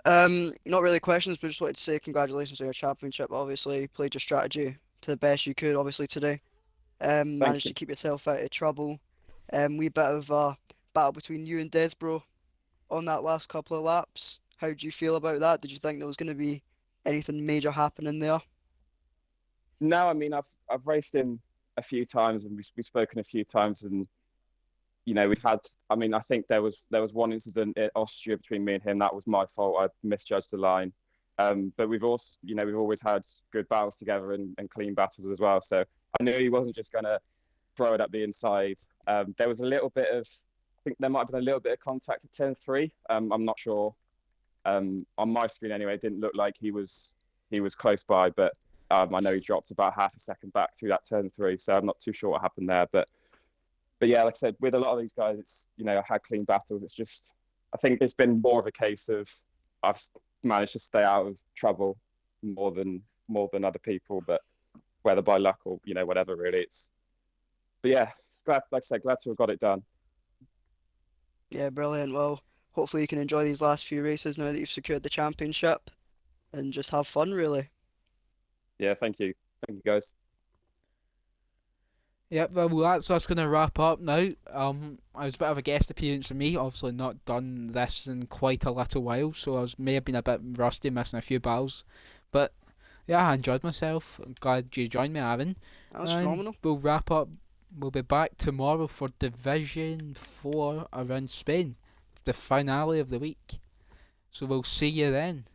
Not really questions, but just wanted to say congratulations on your championship. Obviously, played your strategy to the best you could, obviously, today. Managed to keep yourself out of trouble. We bit of a battle between you and Desbro on that last couple of laps. How did you feel about that? Did you think there was going to be anything major happening there? No, I mean I've raced him a few times and we've spoken a few times and we've had. I mean I think there was one incident at Austria between me and him that was my fault. I misjudged the line. But we've also we've always had good battles together and clean battles as well. So I knew he wasn't just gonna throw it up the inside. There was a little bit of, I think there might have been a little bit of contact at turn 3. I'm not sure. On my screen anyway, it didn't look like he was close by, but I know he dropped about half a second back through that turn 3, so I'm not too sure what happened there. But yeah, like I said, with a lot of these guys, it's I had clean battles. It's just I think it's been more of a case of I've managed to stay out of trouble more than other people, but whether by luck or whatever really. But yeah, glad to have got it done. Yeah, brilliant. Well, hopefully you can enjoy these last few races now that you've secured the championship and just have fun, really. Yeah, thank you guys. Yep, well that's us going to wrap up now. It was a bit of a guest appearance for me, obviously not done this in quite a little while, so may have been a bit rusty, missing a few battles. But yeah, I enjoyed myself. I'm glad you joined me, Aaron. That was phenomenal. We'll wrap up. We'll be back tomorrow for Division 4 around Spain, the finale of the week. So we'll see you then.